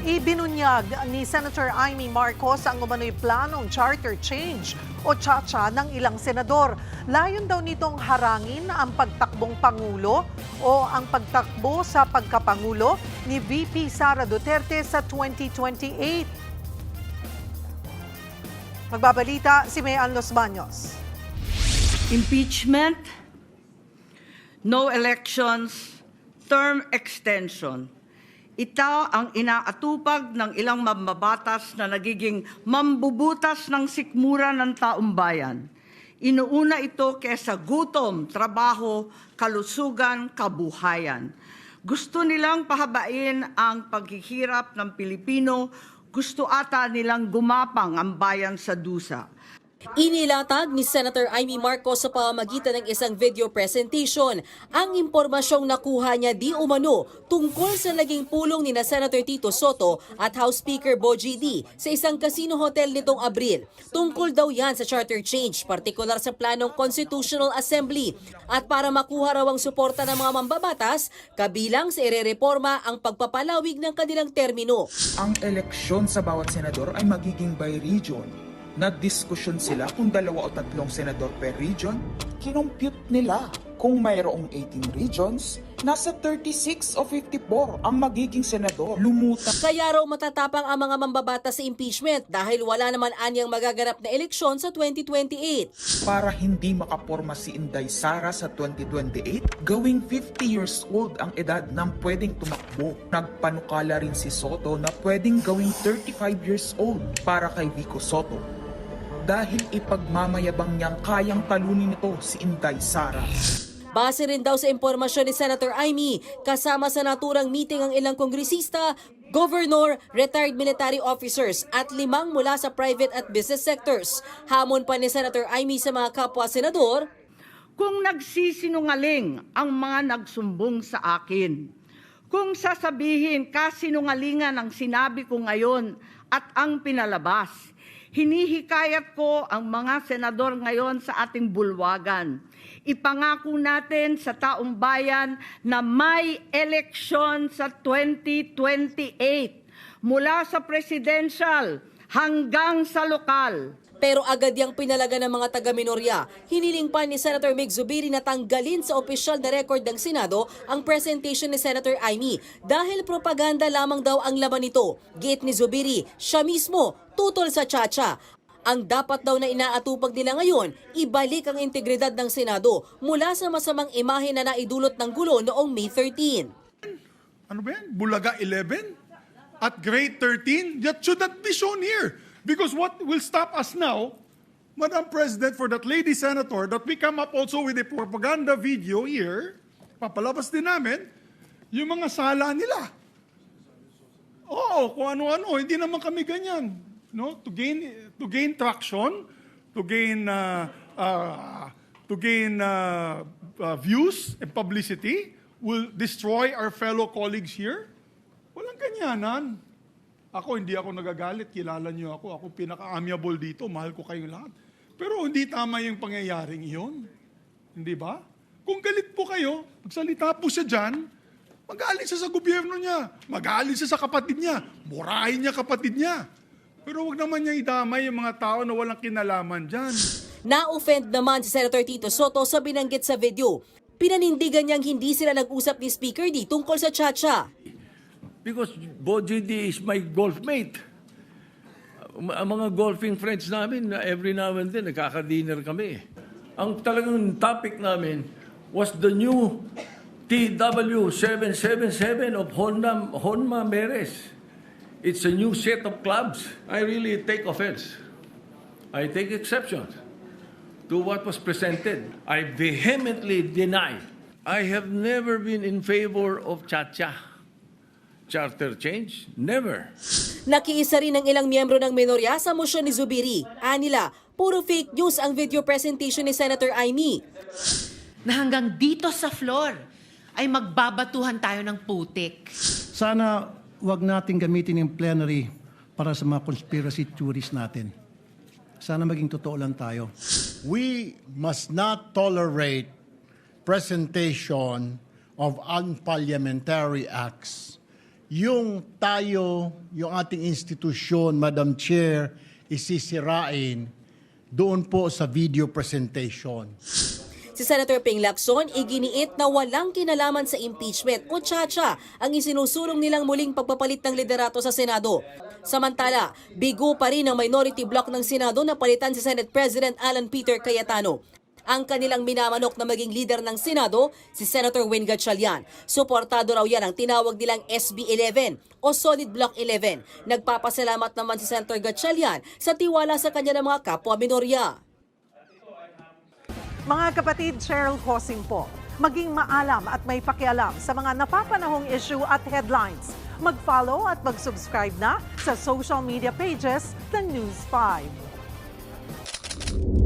Ibinunyag ni Senator Amy Marcos ang umano'y planong charter change o chacha ng ilang senador. Layon daw nitong harangin ang pagtakbong Pangulo o ang pagtakbo sa pagkapangulo ni VP Sara Duterte sa 2028. Magbabalita si Mayan Los Baños. Impeachment, no elections, term extension. Ito ang inaatupag ng ilang mambabatas na nagiging mambubutas ng sikmura ng taumbayan. Inuuna ito kaysa gutom, trabaho, kalusugan, kabuhayan. Gusto nilang pahabain ang paghihirap ng Pilipino, gusto ata nilang gumapang ang bayan sa dusa. Inilatag ni Senator Amy Marcos sa pamamagitan ng isang video presentation ang impormasyong nakuha niya di umano tungkol sa naging pulong ni na Senator Tito Soto at House Speaker Bogie D sa isang casino hotel nitong Abril. Tungkol daw yan sa charter change, partikular sa planong Constitutional Assembly at para makuha raw ang suporta ng mga mambabatas, kabilang sa irereforma ang pagpapalawig ng kanilang termino. Ang eleksyon sa bawat senador ay magiging by region. Nagdiskusyon sila kung 2 o 3 senador per region. Kinompute nila kung mayroong 18 regions, nasa 36 o 54 ang magiging senador. Lumutang. Kaya raw matatapang ang mga mambabatas sa impeachment dahil wala naman anyang magaganap na eleksyon sa 2028. Para hindi makaporma si Inday Sara sa 2028, gawing 50 years old ang edad ng pwedeng tumakbo. Nagpanukala rin si Soto na pwedeng gawing 35 years old para kay Vico Soto. Dahil ipagmamayabang niyang kayang talunin ito si Inday Sara. Base rin daw sa impormasyon ni Senator Amy, kasama sa naturang meeting ang ilang kongresista, governor, retired military officers at 5 mula sa private at business sectors. Hamon pa ni Senator Amy sa mga kapwa senador, Kung nagsisinungaling ang mga nagsumbong sa akin, kung sasabihin kasinungalingan ang sinabi ko ngayon at ang pinalabas, hinihikayat ko ang mga senador ngayon sa ating bulwagan. Ipangako natin sa taong bayan na may eleksyon sa 2028 mula sa presidential hanggang sa lokal. pero agad yang pinalaga ng mga taga-minorya. Hiniling pa ni Senator Mig Zubiri na tanggalin sa opisyal na record ng Senado ang presentation ni Senator Amy dahil propaganda lamang daw ang laman nito. Giit ni Zubiri, siya mismo tutol sa chacha. Ang dapat daw na inaatupag nila ngayon, ibalik ang integridad ng Senado mula sa masamang imahe na naidulot ng gulo noong May 13. Ano ba yan? Bulaga 11? At grade 13? That should not be shown here. Because what will stop us now, Madam President, for that lady senator, that we come up also with a propaganda video here, papalabas din namin, yung mga sala nila. Oo, kung ano-ano, hindi naman kami ganyan. No? To gain traction, to gain views and publicity, will destroy our fellow colleagues here. Walang ganyanan. Ako, hindi ako nagagalit. Kilala niyo ako. Ako pinaka-amiable dito. Mahal ko kayong lahat. Pero hindi tama yung pangyayaring iyon. Hindi ba? Kung galit po kayo, magsalita po siya dyan, mag-aalis siya sa gobyerno niya. Mag-aalis siya sa kapatid niya. Murahin niya kapatid niya. Pero wag naman niya idamay yung mga tao na walang kinalaman dyan. Na-offend naman si Senator Tito Soto sa binanggit sa video. Pinanindigan niyang hindi sila nag-usap ni Speaker D tungkol sa chacha. Because Bogie D is my golf mate. Ang mga golfing friends namin, every now and then, nakaka-dinner kami. Ang talagang topic namin was the new TW777 of Honma Meres. It's a new set of clubs. I really take offense. I take exception to what was presented. I vehemently deny. I have never been in favor of cha-cha. Charter change? Never. Nakiisa rin ng ilang miyembro ng minorya sa mosyon ni Zubiri. Anila, puro fake news ang video presentation ni Senator Amy. Na hanggang dito sa floor ay magbabatuhan tayo ng putik. Sana wag natin gamitin yung plenary para sa mga conspiracy theories natin. Sana maging totoo lang tayo. We must not tolerate presentation of unparliamentary acts yung ating institusyon, Madam Chair, isisirain doon po sa video presentation. Si Senator Ping Lacson iginiit na walang kinalaman sa impeachment o tsa-tsa ang isinusulong nilang muling pagpapalit ng liderato sa Senado. Samantala, bigo pa rin ang minority bloc ng Senado na palitan si Senate President Alan Peter Cayetano. Ang kanilang minamanok na maging leader ng Senado, si Senator Win Gatchalian. Suportado raw yan ang tinawag nilang SB 11 o Solid Block 11. Nagpapasalamat naman si Senator Gatchalian sa tiwala sa kanya ng mga kapwa-minorya. Mga kapatid, Cheryl Hosing po. Maging maalam at may pakialam sa mga napapanahong issue at headlines. Mag-follow at mag-subscribe na sa social media pages ng News 5.